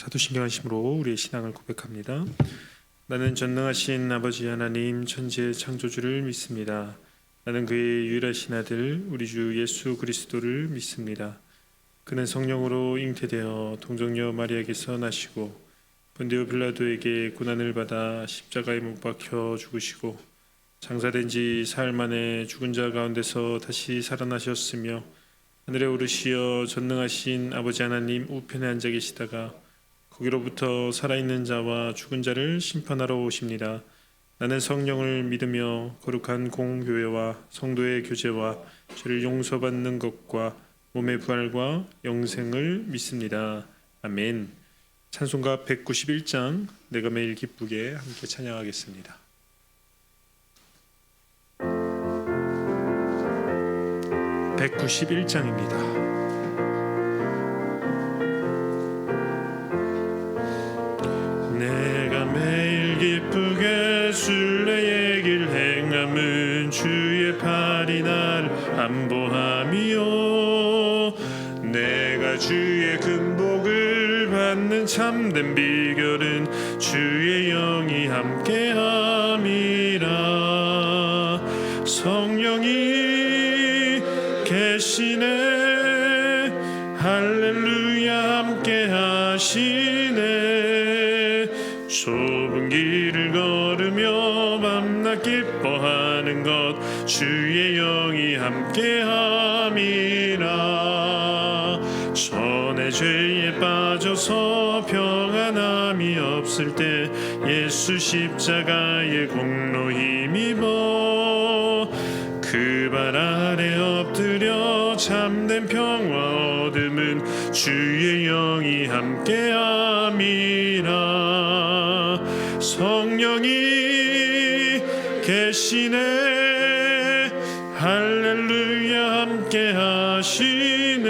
사도신경 안심으로 우리의 신앙을 고백합니다. 나는 전능하신 아버지 하나님 천지의 창조주를 믿습니다. 나는 그의 유일하신 아들 우리 주 예수 그리스도를 믿습니다. 그는 성령으로 잉태되어 동정녀 마리아에게서 나시고 본디오 빌라도에게 고난을 받아 십자가에 못 박혀 죽으시고 장사된 지 사흘 만에 죽은 자 가운데서 다시 살아나셨으며 하늘에 오르시어 전능하신 아버지 하나님 우편에 앉아 계시다가 거기로부터 살아있는 자와 죽은 자를 심판하러 오십니다. 나는 성령을 믿으며 거룩한 공교회와 성도의 교제와 죄를 용서받는 것과 몸의 부활과 영생을 믿습니다. 아멘. 찬송가 191장 내가 매일 기쁘게 함께 찬양하겠습니다. 191장입니다. 내가 매일 기쁘게 순례의 길 행함은 주의 팔이 나를 안보함이요 내가 주의 금복을 받는 참된 비결은 주의 영이 함께함이라. 성령이 계시네 할렐루야 함께 하시네. 좁은 길을 걸으며 밤낮 기뻐하는 것 주의 영이 함께 함이라. 전에 죄에 빠져서 평안함이 없을 때 예수 십자가의 공로 힘입어 그 발 아래 엎드려 참된 평화 얻음은 주의 영이 함께함이라. 성령이 계시네 할렐루야 함께 하시네.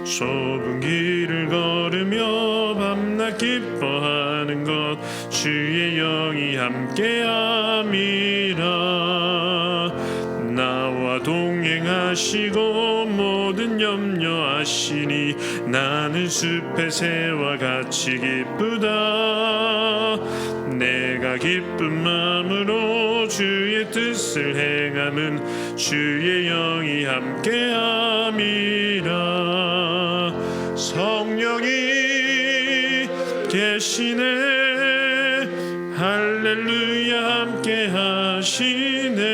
좁은 길을 걸으며 밤낮 기뻐하는 것 주의 영이 함께함이라. 나와 동행하시고 모든 염려하시니 나는 숲의 새와 같이 기쁘다. 내가 기쁜 마음으로 주의 뜻을 행함은 주의 영이 함께함이라. 성령이 계시네 할렐루야 함께 하시네.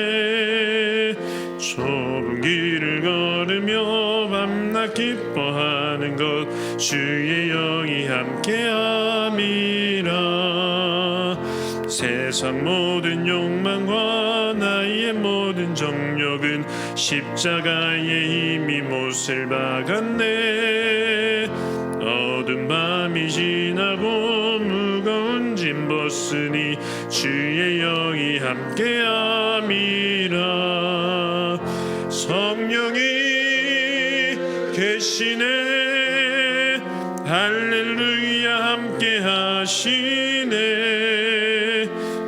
좁은 길을 걸으며 밤낮 기뻐하는 것 주의 영이 함께함이라. 세상 모든 욕망과 나의 모든 정욕은 십자가의 힘이 못을 박았네. 어두운 밤이 지나고 무거운 짐 벗으니 주의 영이 함께함이라. 성령이 계시네 할렐루야 함께 하시네.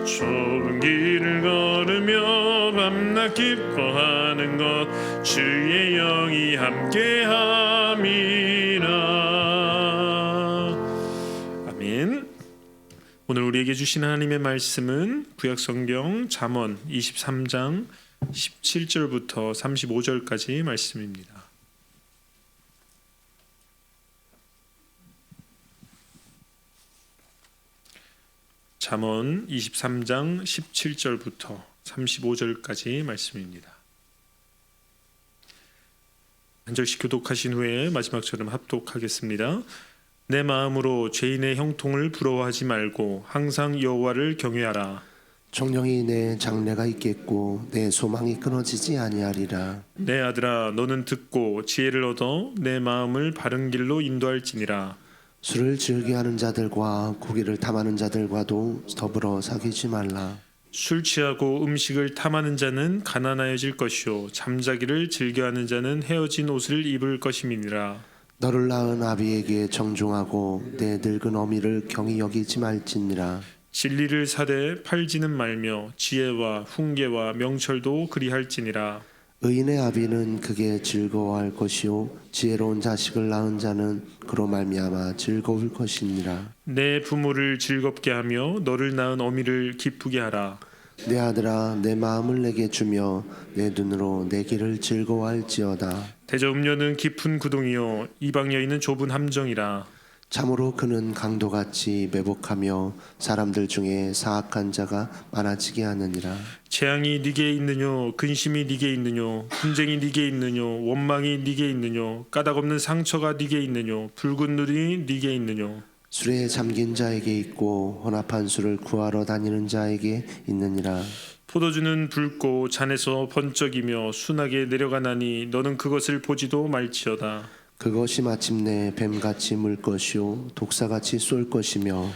좁은 길을 걸으며 밤낮 기뻐하는 것 주의 영이 함께함이라. 아멘. 오늘 우리에게 주신 하나님의 말씀은 구약성경 잠언 23장 17절부터 35절까지 말씀입니다. 잠언 23장 17절부터 35절까지 말씀입니다. 한 절씩 교독하신 후에 마지막처럼 합독하겠습니다. 내 마음으로 죄인의 형통을 부러워하지 말고 항상 여호와를 경외하라. 정령이 내 장래가 있겠고 내 소망이 끊어지지 아니하리라. 내 아들아 너는 듣고 지혜를 얻어 내 마음을 바른 길로 인도할지니라. 술을 즐겨하는 자들과 고기를 탐하는 자들과도 더불어 사귀지 말라. 술 취하고 음식을 탐하는 자는 가난하여질 것이요 잠자기를 즐겨하는 자는 헤어진 옷을 입을 것임이니라. 너를 낳은 아비에게 정중하고 내 늙은 어미를 경히 여기지 말지니라. 진리를 사되 팔지는 말며 지혜와 훈계와 명철도 그리할지니라. 의인의 아비는 그게 즐거워할 것이요 지혜로운 자식을 낳은 자는 그로 말미암아 즐거울 것이니라. 내 부모를 즐겁게 하며 너를 낳은 어미를 기쁘게 하라. 내 아들아 내 마음을 내게 주며 내 눈으로 내 길을 즐거워할지어다. 대저음녀는 깊은 구동이요 이방 여인은 좁은 함정이라. 참으로 그는 강도같이 매복하며 사람들 중에 사악한 자가 많아지게 하느니라. 재앙이 네게 있느뇨 근심이 네게 있느뇨 분쟁이 네게 있느뇨 원망이 네게 있느뇨 까닭없는 상처가 네게 있느뇨 붉은 눈이 네게 있느뇨. 술에 잠긴 자에게 있고 혼합한 술을 구하러 다니는 자에게 있느니라. 포도주는 붉고 잔에서 번쩍이며 순하게 내려가나니 너는 그것을 보지도 말지어다. 그것이 마침내 뱀같이 물 것이요 독사같이 쏠 것이며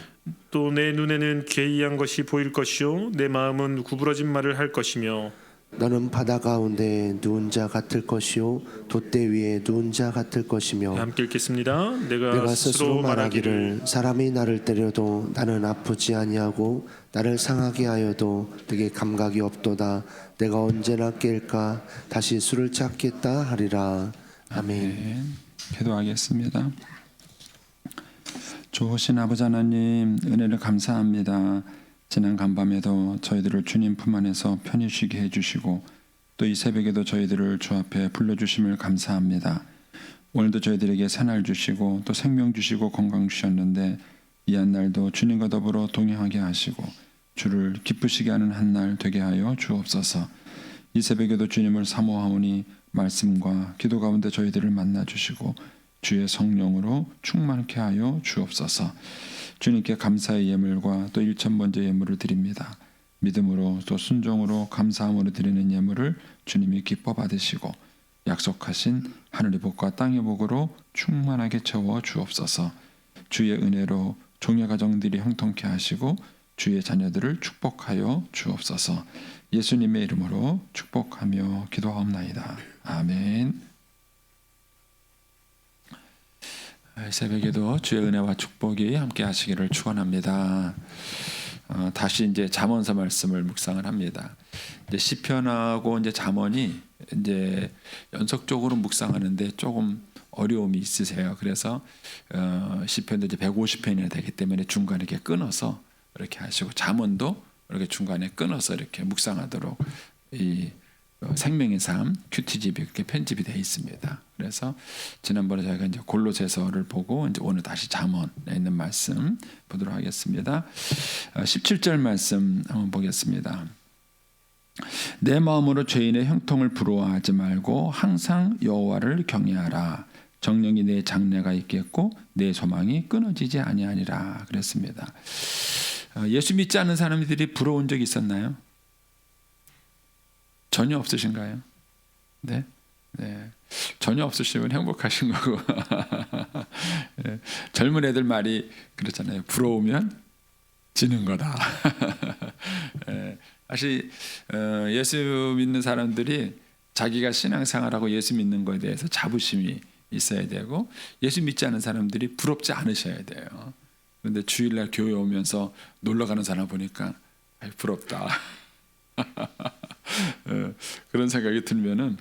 또 내 눈에는 괴이한 것이 보일 것이요 내 마음은 구부러진 말을 할 것이며. 너는 바다 가운데 누운 자 같을 것이요 돛대 위에 누운 자 같을 것이며 함께 읽겠습니다. 내가 내가 스스로 말하기를 사람이 나를 때려도 나는 아프지 아니하고 나를 상하게 하여도 되게 감각이 없도다. 내가 언제나 깰까 다시 술을 찾겠다 하리라. 아멘. 네, 기도하겠습니다. 좋으신 아버지 하나님 은혜를 감사합니다. 지난 간밤에도 저희들을 주님 품 안에서 편히 쉬게 해주시고 또 이 새벽에도 저희들을 주 앞에 불러주심을 감사합니다. 오늘도 저희들에게 새날 주시고 또 생명 주시고 건강 주셨는데 이 한 날도 주님과 더불어 동행하게 하시고 주를 기쁘시게 하는 한 날 되게 하여 주옵소서. 이 새벽에도 주님을 사모하오니 말씀과 기도 가운데 저희들을 만나 주시고 주의 성령으로 충만케 하여 주옵소서. 주님께 감사의 예물과 또 일천번째 예물을 드립니다. 믿음으로 또 순종으로 감사함으로 드리는 예물을 주님이 기뻐 받으시고 약속하신 하늘의 복과 땅의 복으로 충만하게 채워 주옵소서. 주의 은혜로 종의 가정들이 형통케 하시고 주의 자녀들을 축복하여 주옵소서. 예수님의 이름으로 축복하며 기도하옵나이다. 아멘. 새벽에도 주의 은혜와 축복이 함께 하시기를 축원합니다. 다시 이제 잠언서 말씀을 묵상을 합니다. 이제 시편하고 이제 잠언이 이제 연속적으로 묵상하는데 조금 어려움이 있으세요. 그래서 시편도 이제 150편이나 되기 때문에 중간에 이렇게 끊어서 이렇게 하시고 잠언도 이렇게 중간에 끊어서 이렇게 묵상하도록 이 생명의 삶 큐티집이 그렇게 편집이 되어 있습니다. 그래서 지난번에 저희가 이제 골로새서를 보고 이제 오늘 다시 잠언에 있는 말씀 보도록 하겠습니다. 17절 말씀 한번 보겠습니다. 내 마음으로 죄인의 형통을 부러워하지 말고 항상 여호와를 경외하라. 정령이 내 장래가 있겠고 내 소망이 끊어지지 아니하니라 그랬습니다. 예수 믿지 않는 사람들이 부러운 적 있었나요? 전혀 없으신가요? 네, 네. 전혀 없으시면 행복하신 거고 네. 젊은 애들 말이 그렇잖아요. 부러우면 지는 거다. 네. 사실 예수 믿는 사람들이 자기가 신앙생활하고 예수 믿는 거에 대해서 자부심이 있어야 되고 예수 믿지 않은 사람들이 부럽지 않으셔야 돼요. 그런데 주일날 교회 오면서 놀러 가는 사람 보니까 부럽다. 그런 생각이 들면은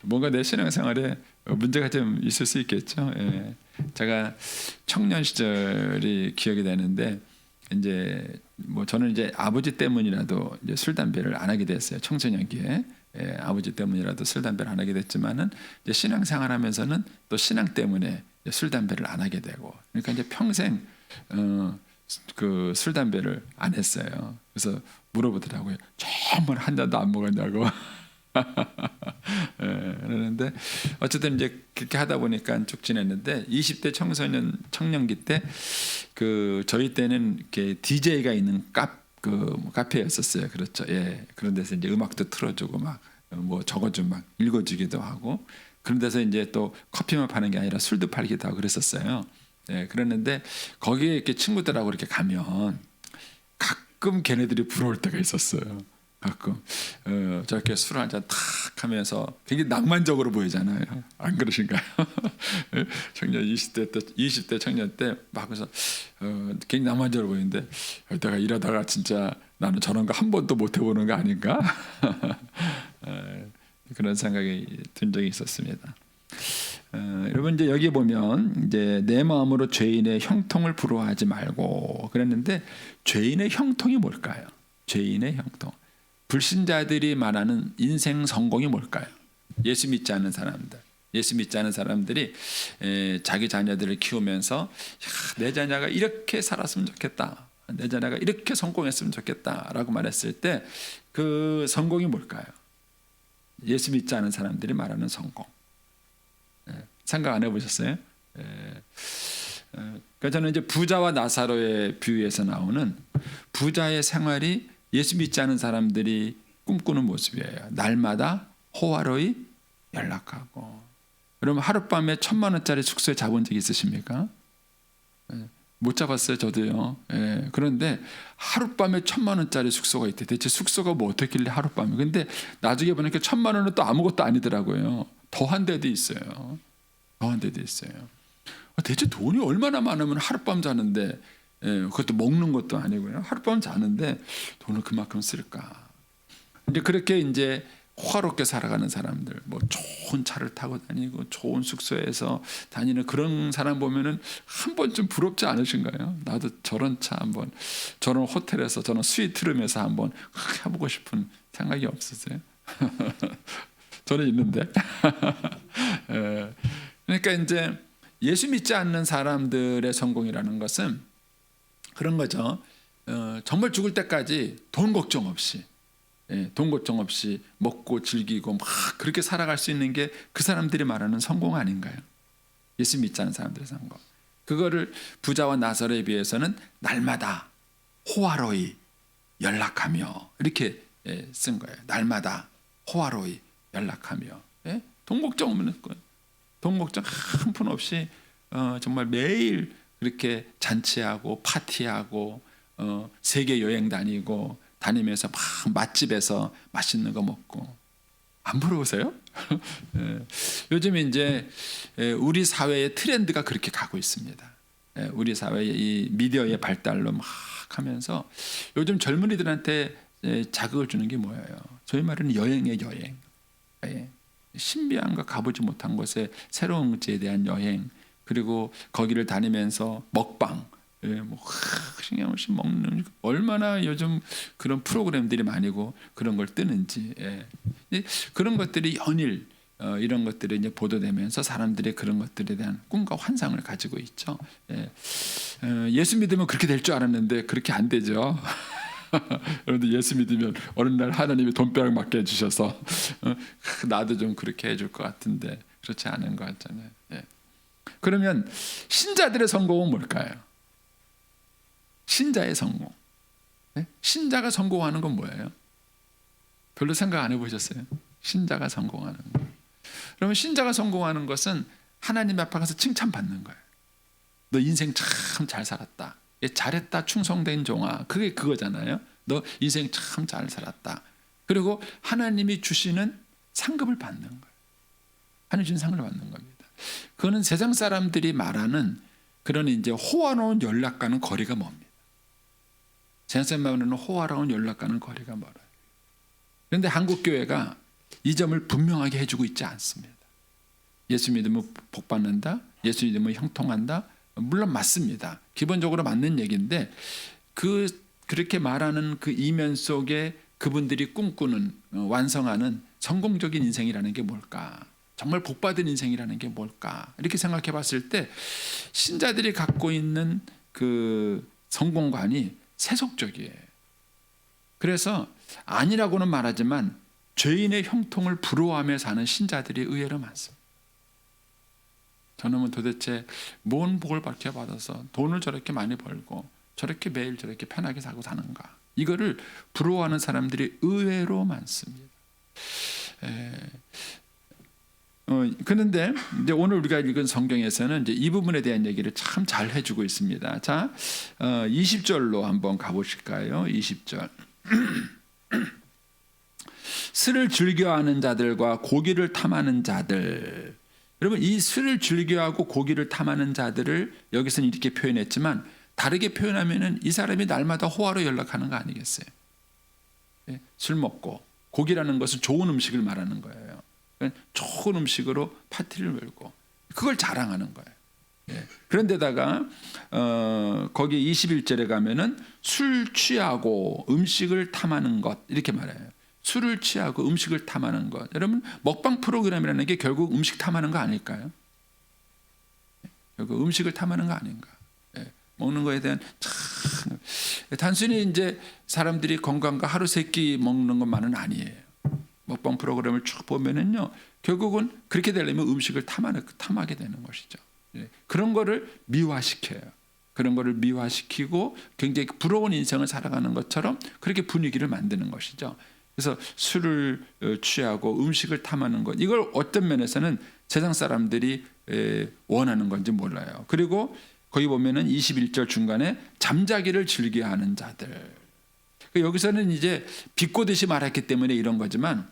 뭔가 내 신앙생활에 문제가 좀 있을 수 있겠죠. 예. 제가 청년 시절이 기억이 되는데 이제 뭐 저는 이제 아버지 때문이라도 이제 술 담배를 안 하게 됐어요. 청소년기에 예, 아버지 때문이라도 술 담배를 안 하게 됐지만은 이제 신앙생활하면서는 또 신앙 때문에 술 담배를 안 하게 되고 그러니까 이제 평생 그 술 담배를 안 했어요. 그래서 물어보더라고요. 정말 한 잔도 안 먹었냐고. 예, 그러는데 어쨌든 이제 그렇게 하다 보니까 쭉 지냈는데 20대 청년기 때 그 저희 때는 이렇게 DJ가 있는 카페였었어요. 그렇죠. 예. 그런 데서 이제 음악도 틀어주고 막 뭐 적어주고 막 읽어주기도 하고 그런 데서 이제 또 커피만 파는 게 아니라 술도 팔기도 하고 그랬었어요. 예. 그랬는데 거기에 이렇게 친구들하고 이렇게 가면 가끔 걔네들이 부러울 때가 있었어요. 가끔 저렇게 술 한잔 탁 하면서 굉장히 낭만적으로 보이잖아요. 안 그러신가요? 청년 20대 청년 때 막 그래서 굉장히 낭만적으로 보이는데 내가 이러다가 진짜 나는 저런 거 한 번도 못 해보는 거 아닌가? 그런 생각이 든 적이 있었습니다. 여러분 이제 여기 보면 이제 내 마음으로 죄인의 형통을 부러워하지 말고 그랬는데 죄인의 형통이 뭘까요? 죄인의 형통. 불신자들이 말하는 인생 성공이 뭘까요? 예수 믿지 않는 사람들. 예수 믿지 않는 사람들이 자기 자녀들을 키우면서 내 자녀가 이렇게 살았으면 좋겠다. 내 자녀가 이렇게 성공했으면 좋겠다라고 말했을 때 그 성공이 뭘까요? 예수 믿지 않은 사람들이 말하는 성공. 생각 안 해보셨어요? 그러니까 저는 이제 부자와 나사로의 비유에서 나오는 부자의 생활이 예수 믿지 않은 사람들이 꿈꾸는 모습이에요. 날마다 호화로이 연락하고. 여러분 하룻밤에 1,000,000원짜리 숙소에 자본 적 있으십니까? 못 잡았어요, 저도요. 그런데 하룻밤에 1,000,000원짜리 숙소가 있대. 대체 숙소가 뭐 어떻길래 하룻밤에? 근데 나중에 보니까 1,000,000원은 또 아무것도 아니더라고요. 더한 데도 있어요. 더한 데도 있어요. 대체 돈이 얼마나 많으면 하룻밤 자는데, 그것도 먹는 것도 아니고요. 하룻밤 자는데 돈을 그만큼 쓸까? 이제 그렇게 이제 호화롭게 살아가는 사람들, 뭐 좋은 차를 타고 다니고 좋은 숙소에서 다니는 그런 사람 보면은 한 번쯤 부럽지 않으신가요? 나도 저런 차 한번, 저런 호텔에서 저런 스위트룸에서 한번 해보고 싶은 생각이 없으세요? 저는 있는데. 그러니까 이제 예수 믿지 않는 사람들의 성공이라는 것은 그런 거죠. 정말 죽을 때까지 돈 걱정 없이. 돈 걱정 없이 먹고 즐기고 막 그렇게 살아갈 수 있는 게 그 사람들이 말하는 성공 아닌가요? 예수 믿지 않는 사람들의 성공. 그거를 부자와 나사로에 비해서는 날마다 호화로이 연락하며 이렇게 쓴 거예요. 날마다 호화로이 연락하며. 돈 걱정 없는 거예요. 돈 걱정 한 푼 없이 정말 매일 그렇게 잔치하고 파티하고 세계 여행 다니면서 막 맛집에서 맛있는 거 먹고. 안 부러우세요? 요즘 이제 우리 사회의 트렌드가 그렇게 가고 있습니다. 우리 사회의 이 미디어의 발달로 막 하면서 요즘 젊은이들한테 자극을 주는 게 뭐예요? 저희 말은 여행의 여행. 신비한 거 가보지 못한 곳에 새로운 것에 대한 여행, 그리고 거기를 다니면서 먹방, 뭐 신경 없이 먹는, 얼마나 요즘 그런 프로그램들이 많이고 그런 걸 뜨는지. 그런 것들이 연일 이런 것들이 이제 보도되면서 사람들이 그런 것들에 대한 꿈과 환상을 가지고 있죠. 예수 믿으면 그렇게 될 줄 알았는데 그렇게 안 되죠. 여러분들 예수 믿으면 어느 날 하나님이 돈벼락 맞게 해주셔서 나도 좀 그렇게 해줄 것 같은데 그렇지 않은 것 같잖아요. 그러면 신자들의 성공은 뭘까요? 신자의 성공. 신자가 성공하는 건 뭐예요? 별로 생각 안 해보셨어요? 신자가 성공하는 거. 그러면 신자가 성공하는 것은 하나님 앞에 가서 칭찬받는 거예요. 너 인생 참 잘 살았다. 잘했다, 충성된 종아. 그게 그거잖아요. 너 인생 참 잘 살았다. 그리고 하나님이 주시는 상급을 받는 거예요. 하나님 주신 상을 받는 겁니다. 그거는 세상 사람들이 말하는 그런 이제 호화로운 연락과는 거리가 멉니다. 세상 사람들은 호화로운 연락과는 거리가 멀어요. 그런데 한국 교회가 이 점을 분명하게 해주고 있지 않습니다. 예수 믿으면 복 받는다. 예수 믿으면 형통한다. 물론 맞습니다. 기본적으로 맞는 얘기인데 그렇게 말하는 그 이면 속에 그분들이 꿈꾸는 완성하는 성공적인 인생이라는 게 뭘까? 정말 복받은 인생이라는 게 뭘까? 이렇게 생각해 봤을 때 신자들이 갖고 있는 그 성공관이 세속적이에요. 그래서 아니라고는 말하지만 죄인의 형통을 부러워하며 사는 신자들이 의외로 많습니다. 저놈은 도대체 뭔 복을 받아서 돈을 저렇게 많이 벌고 저렇게 매일 저렇게 편하게 살고 사는가? 이거를 부러워하는 사람들이 의외로 많습니다. 그런데 이제 오늘 우리가 읽은 성경에서는 이제 이 부분에 대한 얘기를 참 잘 해주고 있습니다. 자, 20절로 한번 가보실까요? 20절. 술을 즐겨하는 자들과 고기를 탐하는 자들. 여러분, 이 술을 즐겨하고 고기를 탐하는 자들을 여기서는 이렇게 표현했지만 다르게 표현하면은 이 사람이 날마다 호화로 연락하는 거 아니겠어요? 술 먹고 고기라는 것은 좋은 음식을 말하는 거예요. 그러니까 좋은 음식으로 파티를 열고 그걸 자랑하는 거예요. 예. 그런데다가 거기 21절에 가면은 술 취하고 음식을 탐하는 것 이렇게 말해요. 술을 취하고 음식을 탐하는 것. 여러분 먹방 프로그램이라는 게 결국 음식 탐하는 거 아닐까요? 결국 음식을 탐하는 거 아닌가? 예. 먹는 거에 대한 참 단순히 이제 사람들이 건강과 하루 세 끼 먹는 것만은 아니에요. 먹방 프로그램을 쭉 보면은요, 결국은 그렇게 되려면 음식을 탐하게 되는 것이죠. 예. 그런 거를 미화시켜요. 그런 거를 미화시키고 굉장히 부러운 인생을 살아가는 것처럼 그렇게 분위기를 만드는 것이죠. 그래서 술을 취하고 음식을 탐하는 것, 이걸 어떤 면에서는 세상 사람들이 원하는 건지 몰라요. 그리고 거기 보면은 21절 중간에 잠자기를 즐겨하는 자들. 여기서는 이제 비꼬듯이 말했기 때문에 이런 거지만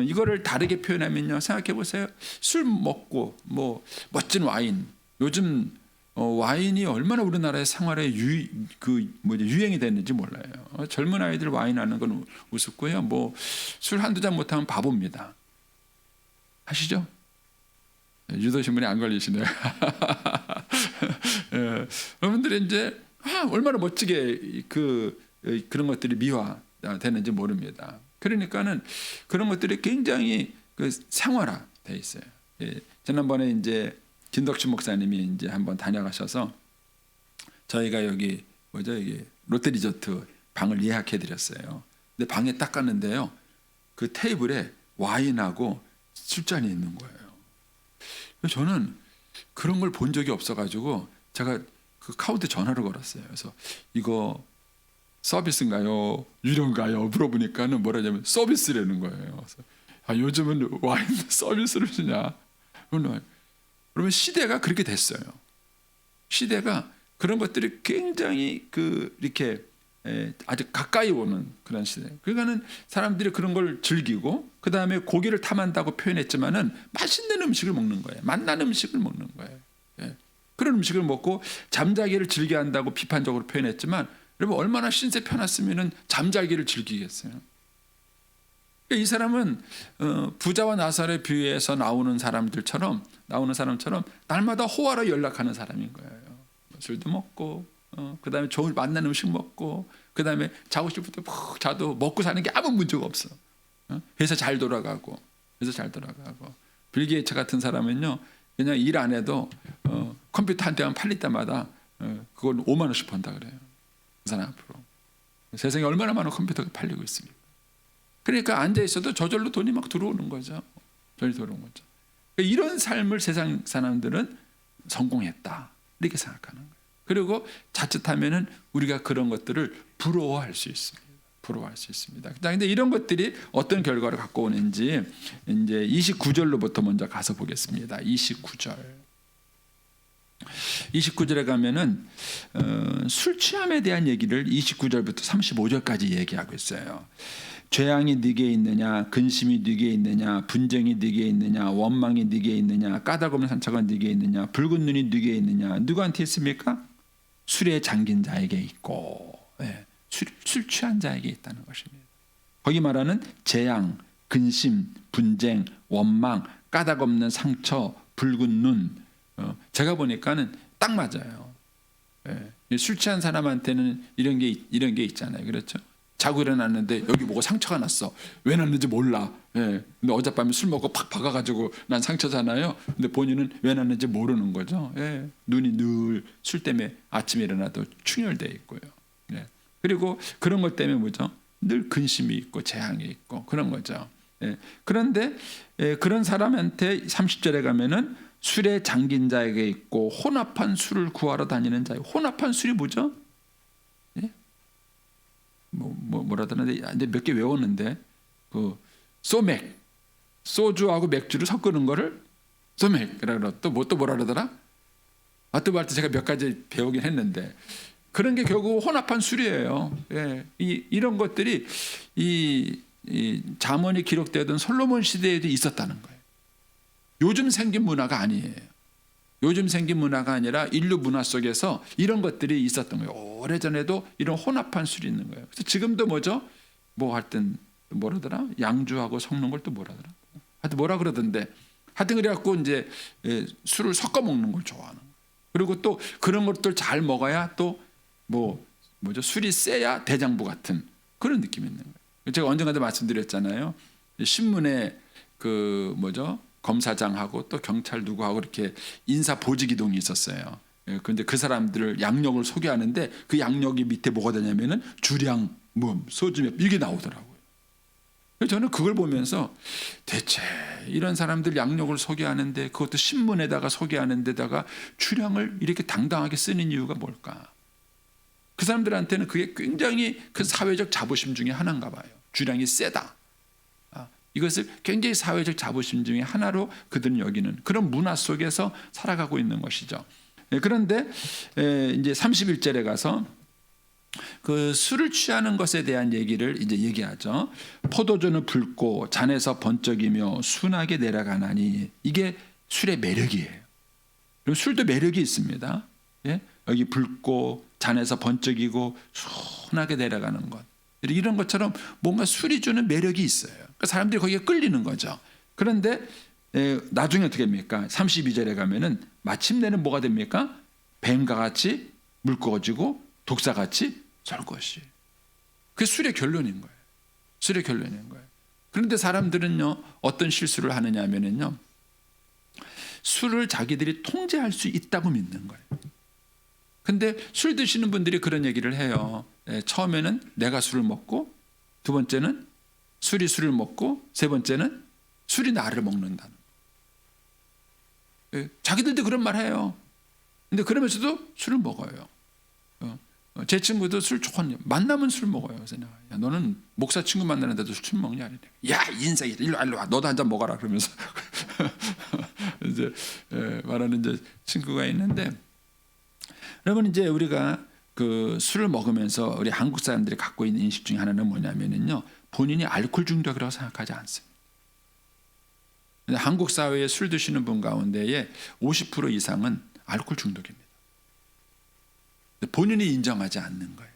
이거를 다르게 표현하면요, 생각해 보세요. 술 먹고 뭐 멋진 와인, 요즘 와인이 얼마나 우리나라의 생활에 유행이 됐는지 몰라요. 젊은 아이들 와인 하는 건 우습고요. 뭐 술 한두 잔 못하면 바보입니다. 아시죠? 유도 신문에 안 걸리시네요. 예, 여러분들이 이제 얼마나 멋지게 그런 것들이 미화되는지 모릅니다. 그러니까는 그런 것들이 굉장히 생활화돼 있어요. 예, 지난번에 이제 김덕춘 목사님이 이제 한번 다녀가셔서 저희가 여기 이게 롯데리조트 방을 예약해 드렸어요. 근데 방에 딱 갔는데요, 그 테이블에 와인하고 술잔이 있는 거예요. 저는 그런 걸 본 적이 없어가지고 제가 그 카운트 전화를 걸었어요. 그래서 이거 서비스인가요? 유료인가요? 물어보니까는 뭐라냐면 서비스라는 거예요. 그래서 요즘은 와인 서비스를 주냐? 그러면 시대가 그렇게 됐어요. 시대가 그런 것들이 굉장히 이렇게 아주 가까이 오는 그런 시대. 그러니까는 사람들이 그런 걸 즐기고 그 다음에 고기를 탐한다고 표현했지만은 맛있는 음식을 먹는 거예요. 맛난 음식을 먹는 거예요. 예. 그런 음식을 먹고 잠자기를 즐겨한다고 비판적으로 표현했지만 여러분 얼마나 신세 편했으면은 잠자기를 즐기겠어요. 이 사람은 부자와 나사렛 비유에서 나오는 사람처럼 날마다 호화로 연락하는 사람인 거예요. 술도 먹고 그다음에 좋은 맛난 음식 먹고 그다음에 자고 싶을 때 푹 자도 먹고 사는 게 아무 문제가 없어. 회사 잘 돌아가고 빌 게이츠 같은 사람은요 그냥 일 안 해도 컴퓨터 한 대만 팔릴 때마다 그걸 5만 원씩 번다 그래요. 그 사람 앞으로 세상에 얼마나 많은 컴퓨터가 팔리고 있습니까? 그러니까 앉아 있어도 저절로 돈이 막 들어오는 거죠. 이런 삶을 세상 사람들은 성공했다 이렇게 생각하는 거예요. 그리고 자칫하면은 우리가 그런 것들을 부러워할 수 있습니다. 그런데 이런 것들이 어떤 결과를 갖고 오는지 이제 29절로부터 먼저 가서 보겠습니다. 29절에 가면은 술 취함에 대한 얘기를 29절부터 35절까지 얘기하고 있어요. 죄악이 네게 있느냐, 근심이 네게 있느냐, 분쟁이 네게 있느냐, 원망이 네게 있느냐, 까닭없는 산처가 네게 있느냐, 붉은 눈이 네게 있느냐, 누구한테 있습니까? 술에 잠긴 자에게 있고, 술 취한 자에게 있다는 것입니다. 거기 말하는 재앙, 근심, 분쟁, 원망, 까닭없는 상처, 붉은 눈, 제가 보니까는 딱 맞아요. 술 취한 사람한테는 이런 게 있잖아요, 그렇죠? 자고 일어났는데 여기 뭐가 상처가 났어. 왜 났는지 몰라. 근데 어젯밤에 술 먹고 팍 박아가지고 난 상처잖아요. 근데 본인은 왜 났는지 모르는 거죠. 눈이 늘 술 때문에 아침에 일어나도 충혈돼 있고요. 그리고 그런 것 때문에 뭐죠? 늘 근심이 있고 재앙이 있고 그런 거죠. 그런데 그런 사람한테 30절에 가면은 술에 잠긴 자에게 있고 혼합한 술을 구하러 다니는 자에, 혼합한 술이 뭐죠? 뭐라 하더라는데 이제 몇 개 외웠는데 그 소맥, 소주하고 맥주를 섞는 거를 소맥이라고 또 뭐라 그러더라? 또 제가 몇 가지 배우긴 했는데 그런 게 결국 혼합한 술이에요. 이런 것들이 이 잠언이 기록되던 솔로몬 시대에도 있었다는 거예요. 요즘 생긴 문화가 아니에요. 요즘 생긴 문화가 아니라 인류 문화 속에서 이런 것들이 있었던 거예요. 오래전에도 이런 혼합한 술이 있는 거예요. 그래서 지금도 뭐죠? 뭐 하여튼 뭐라더라? 양주하고 섞는 걸 또 뭐라더라? 하여튼 뭐라 그러던데. 하여튼 그래갖고 이제 술을 섞어 먹는 걸 좋아하는 거예요. 그리고 또 그런 것들 잘 먹어야 또 뭐죠? 술이 세야 대장부 같은 그런 느낌이 있는 거예요. 제가 언젠가도 말씀드렸잖아요. 신문에 그 뭐죠? 검사장하고 또 경찰 누구하고 이렇게 인사 보직 이동이 있었어요. 그런데 그 사람들을 양력을 소개하는데 그 양력이 밑에 뭐가 되냐면은 주량, 소주몇 이게 나오더라고요. 그래서 저는 그걸 보면서 대체 이런 사람들 양력을 소개하는데 그것도 신문에다가 소개하는 데다가 주량을 이렇게 당당하게 쓰는 이유가 뭘까? 그 사람들한테는 그게 굉장히 그 사회적 자부심 중에 하나인가 봐요. 주량이 세다. 이것을 굉장히 사회적 자부심 중에 하나로 그들은 여기는 그런 문화 속에서 살아가고 있는 것이죠. 그런데 이제 31절에 가서 그 술을 취하는 것에 대한 얘기를 이제 얘기하죠. 포도주는 붉고 잔에서 번쩍이며 순하게 내려가나니 이게 술의 매력이에요. 그리고 술도 매력이 있습니다. 예? 여기 붉고 잔에서 번쩍이고 순하게 내려가는 것. 이런 것처럼 뭔가 술이 주는 매력이 있어요. 그러니까 사람들이 거기에 끌리는 거죠. 그런데 나중에 어떻게 됩니까? 32절에 가면은 마침내는 뭐가 됩니까? 뱀과 같이 물꺼지고 독사같이 설 것이. 그게 술의 결론인 거예요. 술의 결론인 거예요. 그런데 사람들은요 어떤 실수를 하느냐 하면은요 술을 자기들이 통제할 수 있다고 믿는 거예요. 근데 술 드시는 분들이 그런 얘기를 해요. 처음에는 내가 술을 먹고, 두 번째는 술이 술을 먹고, 세 번째는 술이 나를 먹는다는 거예요. 자기들도 그런 말 해요. 근데 그러면서도 술을 먹어요. 제 친구도 술 좋아하냐. 만나면 술 먹어요. 그래서 내가, 야, 너는 목사 친구 만나는데도 술 먹냐? 야, 인생이 일로 와. 너도 한 잔 먹어라. 그러면서 이제 말하는 이제 친구가 있는데, 여러분 이제 우리가 그 술을 먹으면서 우리 한국 사람들이 갖고 있는 인식 중에 하나는 뭐냐면은요, 본인이 알코올 중독이라고 생각하지 않습니다. 근데 한국 사회에 술 드시는 분 가운데에 50% 이상은 알코올 중독입니다. 본인이 인정하지 않는 거예요.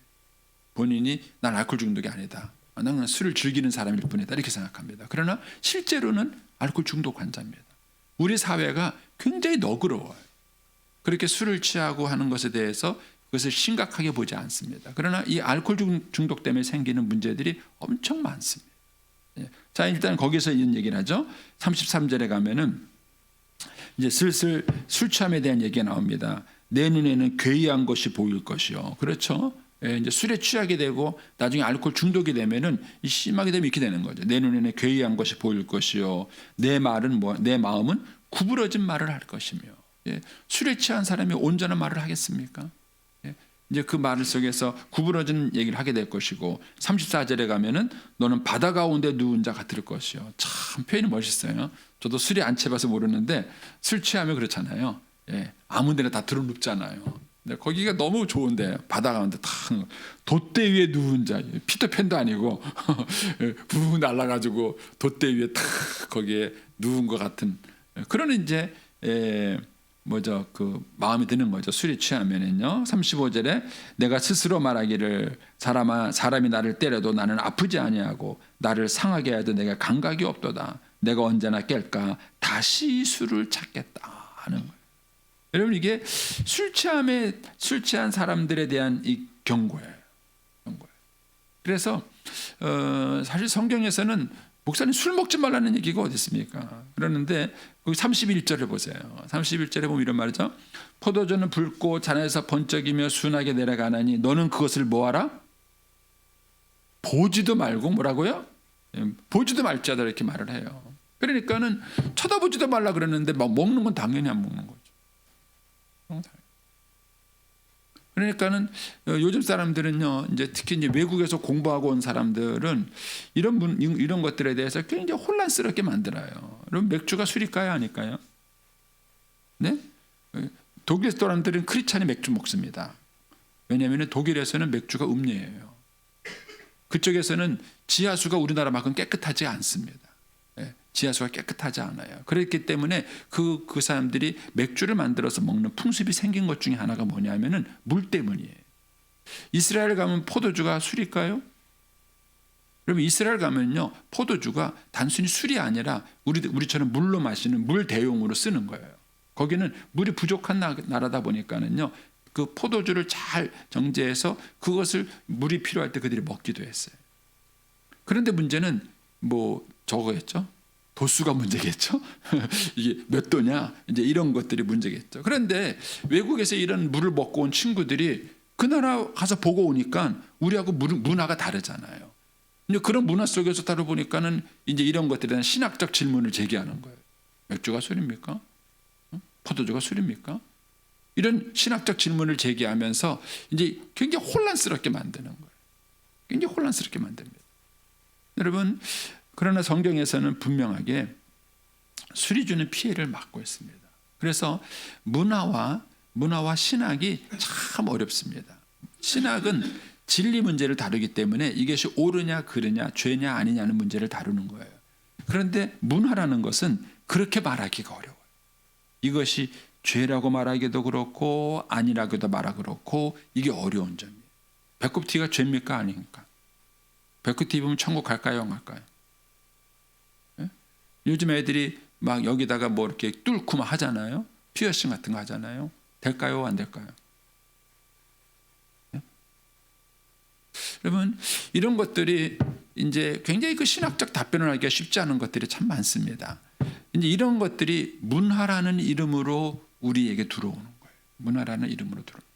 본인이 난 알코올 중독이 아니다. 나는 술을 즐기는 사람일 뿐이다. 이렇게 생각합니다. 그러나 실제로는 알코올 중독 환자입니다. 우리 사회가 굉장히 너그러워요. 그렇게 술을 취하고 하는 것에 대해서 그것을 심각하게 보지 않습니다. 그러나 이 알코올 중독 때문에 생기는 문제들이 엄청 많습니다. 자, 일단 거기서 이런 얘기를 하죠. 33절에 가면은 이제 슬슬 술 취함에 대한 얘기가 나옵니다. 내 눈에는 괴이한 것이 보일 것이요. 그렇죠? 이제 술에 취하게 되고 나중에 알코올 중독이 되면은 심하게 되면 이렇게 되는 거죠. 내 눈에는 괴이한 것이 보일 것이요. 내 마음은 구부러진 말을 할 것이며. 술에 취한 사람이 온전한 말을 하겠습니까? 이제 그 말 속에서 구부러진 얘기를 하게 될 것이고 34절에 가면은 너는 바다 가운데 누운 자 같을 것이요. 참 표현이 멋있어요. 저도 술이 안 취해봐서 모르는데 술 취하면 그렇잖아요. 아무데나 다 들어눕잖아요. 근데 거기가 너무 좋은데 바다 가운데 탁 돛대 위에 누운 자, 피터팬도 아니고 부부 날라가지고 돛대 위에 탁 거기에 누운 것 같은 그런 이제 뭐죠? 그 마음이 드는 거죠. 술이 취하면은요. 35절에 내가 스스로 말하기를 사람이 나를 때려도 나는 아프지 아니하고 나를 상하게 해도 내가 감각이 없도다. 내가 언제나 깰까 다시 술을 찾겠다 하는 거예요. 여러분 이게 술 취한 사람들에 대한 이 경고예요. 그래서 사실 성경에서는 목사님 술 먹지 말라는 얘기가 어디 있습니까? 그러는데 거기 31절을 보세요. 31절에 보면 이런 말이죠. 포도주는 붉고 잔에서 번쩍이며 순하게 내려가나니 너는 그것을 뭐하라? 보지도 말고 뭐라고요? 보지도 말지어다 이렇게 말을 해요. 그러니까는 쳐다보지도 말라 그러는데 막 먹는 건 당연히 안 먹는 거죠. 그러니까는 요즘 사람들은요, 이제 특히 이제 외국에서 공부하고 온 사람들은 이런 것들에 대해서 굉장히 혼란스럽게 만들어요. 그럼 맥주가 술일까요, 아닐까요? 네? 독일 사람들은 크리스찬이 맥주 먹습니다. 왜냐하면 독일에서는 맥주가 음료예요. 그쪽에서는 지하수가 우리나라만큼 깨끗하지 않습니다. 지하수가 깨끗하지 않아요. 그렇기 때문에 그 사람들이 맥주를 만들어서 먹는 풍습이 생긴 것 중에 하나가 뭐냐면은 물 때문이에요. 이스라엘 가면 포도주가 술일까요? 여러분 이스라엘 가면요 포도주가 단순히 술이 아니라 우리처럼 물로 마시는 물 대용으로 쓰는 거예요. 거기는 물이 부족한 나라다 보니까는요 그 포도주를 잘 정제해서 그것을 물이 필요할 때 그들이 먹기도 했어요. 그런데 문제는 뭐 저거였죠. 도수가 문제겠죠. 이게 몇 도냐 이제 이런 것들이 문제겠죠. 그런데 외국에서 이런 물을 먹고 온 친구들이 그 나라 가서 보고 오니까 우리하고 문화가 다르잖아요. 이제 그런 문화 속에서 다루 보니까는 이제 이런 것들에 대한 신학적 질문을 제기하는 거예요. 맥주가 술입니까? 포도주가 술입니까? 이런 신학적 질문을 제기하면서 이제 굉장히 혼란스럽게 만드는 거예요. 굉장히 혼란스럽게 만듭니다. 여러분, 그러나 성경에서는 분명하게 술이 주는 피해를 막고 있습니다. 그래서 문화와 신학이 참 어렵습니다. 신학은 진리 문제를 다루기 때문에 이것이 옳으냐 그르냐 죄냐 아니냐는 문제를 다루는 거예요. 그런데 문화라는 것은 그렇게 말하기가 어려워요. 이것이 죄라고 말하기도 그렇고 아니라고도 말하기 그렇고 이게 어려운 점이에요. 배꼽티가 죄입니까 아닙니까? 배꼽티 입으면 천국 갈까요 안 갈까요? 예? 요즘 애들이 막 여기다가 뭐 이렇게 뚫고 막 하잖아요. 피어싱 같은 거 하잖아요. 될까요 안 될까요? 예? 여러분 이런 것들이 이제 굉장히 그 신학적 답변을 하기가 쉽지 않은 것들이 참 많습니다. 이제 이런 것들이 문화라는 이름으로 우리에게 들어오는 거예요. 문화라는 이름으로 들어오는 거예요.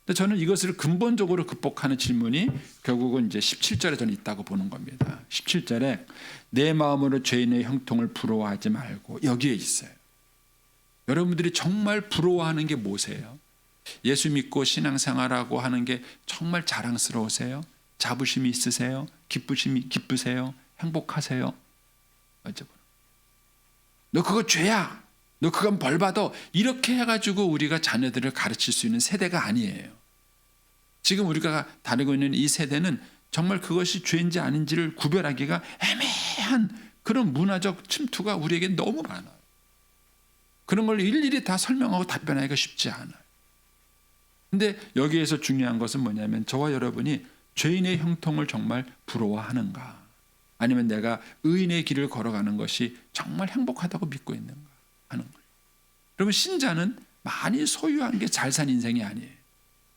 근데 저는 이것을 근본적으로 극복하는 질문이 결국은 이제 17절에 저는 있다고 보는 겁니다. 17절에 내 마음으로 죄인의 형통을 부러워하지 말고 여기에 있어요. 여러분들이 정말 부러워하는 게 뭐세요? 예수 믿고 신앙생활하고 하는 게 정말 자랑스러우세요? 자부심이 있으세요? 기쁘세요? 행복하세요? 어쩌고 너 그거 죄야. 너 그건 벌 받아. 이렇게 해가지고 우리가 자녀들을 가르칠 수 있는 세대가 아니에요. 지금 우리가 다니고 있는 이 세대는 정말 그것이 죄인지 아닌지를 구별하기가 애매한 그런 문화적 침투가 우리에게 너무 많아요. 그런 걸 일일이 다 설명하고 답변하기가 쉽지 않아요. 근데 여기에서 중요한 것은 뭐냐면 저와 여러분이 죄인의 형통을 정말 부러워하는가 아니면 내가 의인의 길을 걸어가는 것이 정말 행복하다고 믿고 있는가 하는 거예요. 여러분 신자는 많이 소유한 게 잘 산 인생이 아니에요.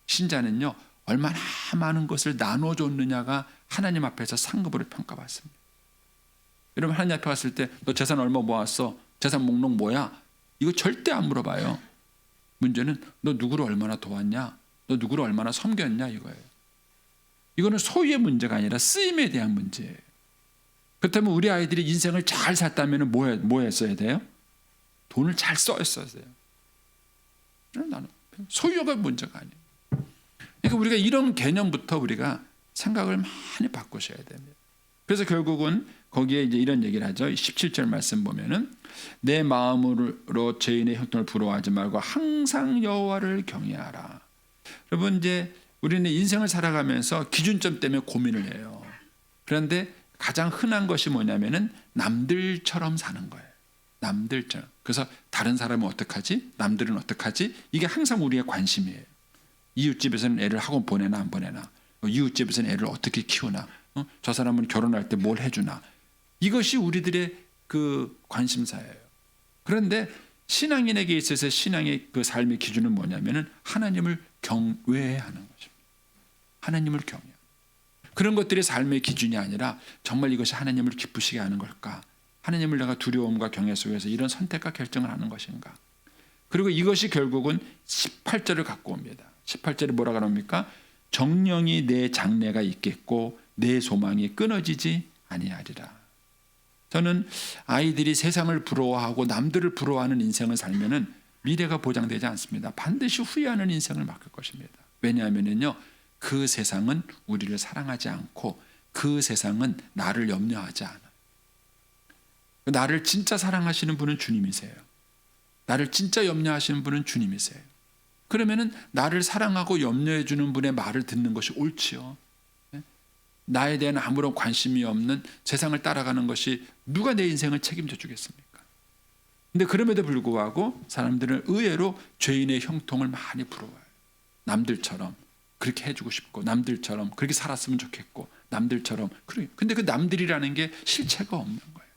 신자는요 얼마나 많은 것을 나눠줬느냐가 하나님 앞에서 상급으로 평가받습니다. 여러분 하나님 앞에 갔을 때 너 재산 얼마 모았어? 재산 목록 뭐야? 이거 절대 안 물어봐요. 문제는 너 누구를 얼마나 도왔냐? 너 누구를 얼마나 섬겼냐 이거예요. 이거는 소유의 문제가 아니라 쓰임에 대한 문제예요. 그렇다면 우리 아이들이 인생을 잘 살다면 뭐 했어야 돼요? 돈을 잘 썼어야 돼요. 나는 소유가 문제가 아니에요. 그러니까 우리가 이런 개념부터 우리가 생각을 많이 바꾸셔야 됩니다. 그래서 결국은 거기에 이제 이런 얘기를 하죠. 17절 말씀 보면은 내 마음으로 죄인의 형통을 부러워하지 말고 항상 여호와를 경외하라. 여러분 이제 우리는 인생을 살아가면서 기준점 때문에 고민을 해요. 그런데 가장 흔한 것이 뭐냐면은 남들처럼 사는 거예요. 남들처럼. 그래서 다른 사람은 어떡하지? 남들은 어떡하지? 이게 항상 우리의 관심이에요. 이웃집에서는 애를 학원 보내나 안 보내나? 이웃집에서는 애를 어떻게 키우나? 저 사람은 결혼할 때 뭘 해주나? 이것이 우리들의 그 관심사예요. 그런데 신앙인에게 있어서 신앙의 그 삶의 기준은 뭐냐면은 하나님을 경외하는 것입니다. 하나님을 경외. 그런 것들이 삶의 기준이 아니라 정말 이것이 하나님을 기쁘시게 하는 걸까? 하나님을 내가 두려움과 경외 속에서 이런 선택과 결정을 하는 것인가? 그리고 이것이 결국은 18절을 갖고 옵니다. 18절에 뭐라고 합니까? 정령이 내 장래가 있겠고 내 소망이 끊어지지 아니하리라. 저는 아이들이 세상을 부러워하고 남들을 부러워하는 인생을 살면은 미래가 보장되지 않습니다. 반드시 후회하는 인생을 맡을 것입니다. 왜냐하면요, 그 세상은 우리를 사랑하지 않고 그 세상은 나를 염려하지 않아요. 나를 진짜 사랑하시는 분은 주님이세요. 나를 진짜 염려하시는 분은 주님이세요. 그러면은 나를 사랑하고 염려해 주는 분의 말을 듣는 것이 옳지요. 나에 대한 아무런 관심이 없는 세상을 따라가는 것이 누가 내 인생을 책임져 주겠습니까? 근데 그럼에도 불구하고 사람들은 의외로 죄인의 형통을 많이 부러워해요. 남들처럼 그렇게 해주고 싶고 남들처럼 그렇게 살았으면 좋겠고 남들처럼. 근데 그 남들이라는 게 실체가 없는 거예요.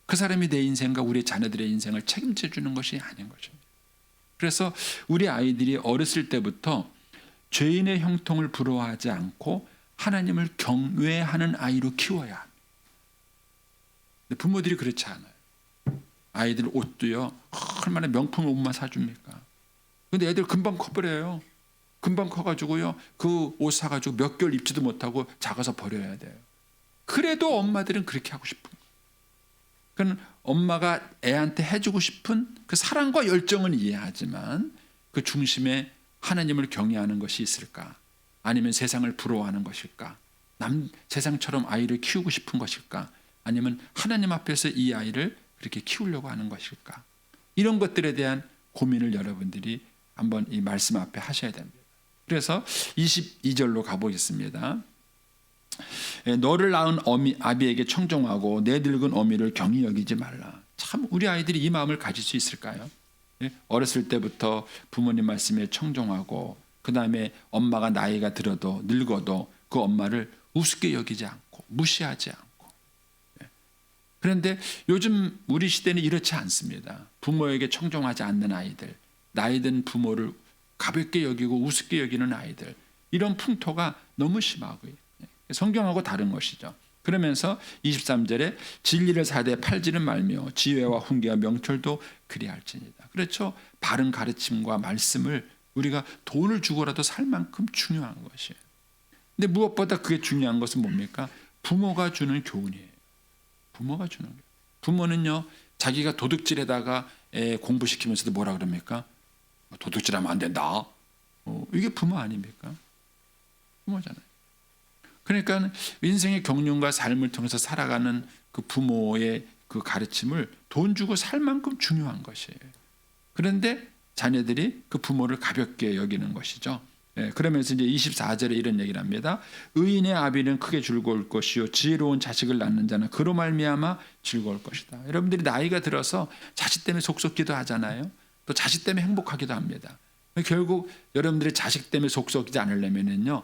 그 사람이 내 인생과 우리 자녀들의 인생을 책임져 주는 것이 아닌 것입니다. 그래서 우리 아이들이 어렸을 때부터 죄인의 형통을 부러워하지 않고 하나님을 경외하는 아이로 키워야 합니다. 근데 부모들이 그렇지 않아요. 아이들 옷도요, 얼마나 명품 옷만 사줍니까? 근데 애들 금방 커버려요. 금방 커가지고요, 그 옷 사가지고 몇 개월 입지도 못하고 작아서 버려야 돼요. 그래도 엄마들은 그렇게 하고 싶은 거예요. 그러니까 엄마가 애한테 해주고 싶은 그 사랑과 열정은 이해하지만 그 중심에 하나님을 경외하는 것이 있을까? 아니면 세상을 부러워하는 것일까? 세상처럼 아이를 키우고 싶은 것일까? 아니면 하나님 앞에서 이 아이를 그렇게 키우려고 하는 것일까? 이런 것들에 대한 고민을 여러분들이 한번 이 말씀 앞에 하셔야 됩니다. 그래서 22절로 가보겠습니다. 너를 낳은 아비에게 청종하고 내 늙은 어미를 경히 여기지 말라. 참 우리 아이들이 이 마음을 가질 수 있을까요? 어렸을 때부터 부모님 말씀에 청종하고 그 다음에 엄마가 나이가 들어도 늙어도 그 엄마를 우습게 여기지 않고 무시하지 않고. 그런데 요즘 우리 시대는 이렇지 않습니다. 부모에게 청종하지 않는 아이들, 나이 든 부모를 가볍게 여기고 우습게 여기는 아이들, 이런 풍토가 너무 심하고요. 성경하고 다른 것이죠. 그러면서 23절에 진리를 사되 팔지는 말며 지혜와 훈계와 명철도 그리할지니라. 그렇죠. 바른 가르침과 말씀을 우리가 돈을 주고라도 살 만큼 중요한 것이에요. 근데 무엇보다 그게 중요한 것은 뭡니까? 부모가 주는 교훈이에요. 부모가 주는 거예요. 부모는요, 자기가 도둑질에다가 애 공부시키면서도 뭐라 그럽니까? 도둑질하면 안 된다. 이게 부모 아닙니까? 부모잖아요. 그러니까 인생의 경륜과 삶을 통해서 살아가는 그 부모의 그 가르침을 돈 주고 살 만큼 중요한 것이에요. 그런데 자녀들이 그 부모를 가볍게 여기는 것이죠. 그러면서 이제 24절에 이런 얘기를 합니다. 의인의 아비는 크게 즐거울 것이요 지혜로운 자식을 낳는 자는 그로 말미암아 즐거울 것이다. 여러분들이 나이가 들어서 자식 때문에 속속 기도하잖아요. 또 자식 때문에 행복하기도 합니다. 결국 여러분들이 자식 때문에 속썩이지 않으려면요,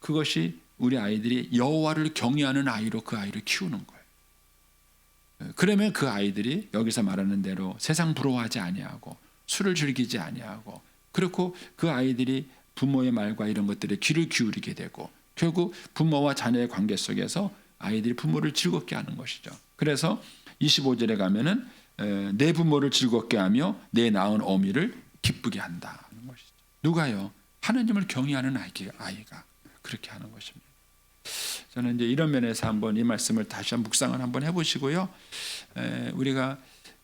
그것이 우리 아이들이 여호와를 경외하는 아이로 그 아이를 키우는 거예요. 그러면 그 아이들이 여기서 말하는 대로 세상 부러워하지 아니하고 술을 즐기지 아니하고, 그렇고 그 아이들이 부모의 말과 이런 것들에 귀를 기울이게 되고 결국 부모와 자녀의 관계 속에서 아이들이 부모를 즐겁게 하는 것이죠. 그래서 25절에 가면은 내 부모를 즐겁게 하며 내 낳은 어미를 기쁘게 한다는 것이죠. 누가요? 하나님을 경외하는 아이가 그렇게 하는 것입니다. 저는 이제 이런 면에서 한번 이 말씀을 다시 한번 묵상을 한번 해보시고요. 우리가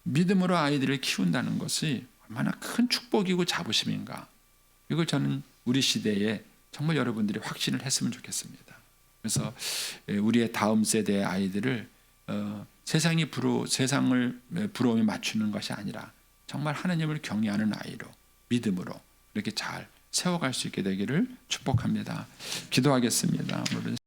믿음으로 아이들을 키운다는 것이 얼마나 큰 축복이고 자부심인가. 이걸 저는 우리 시대에 정말 여러분들이 확신을 했으면 좋겠습니다. 그래서 우리의 다음 세대의 아이들을 세상을 부러움에 맞추는 것이 아니라 정말 하나님을 경외하는 아이로, 믿음으로 이렇게 잘 세워갈 수 있게 되기를 축복합니다. 기도하겠습니다.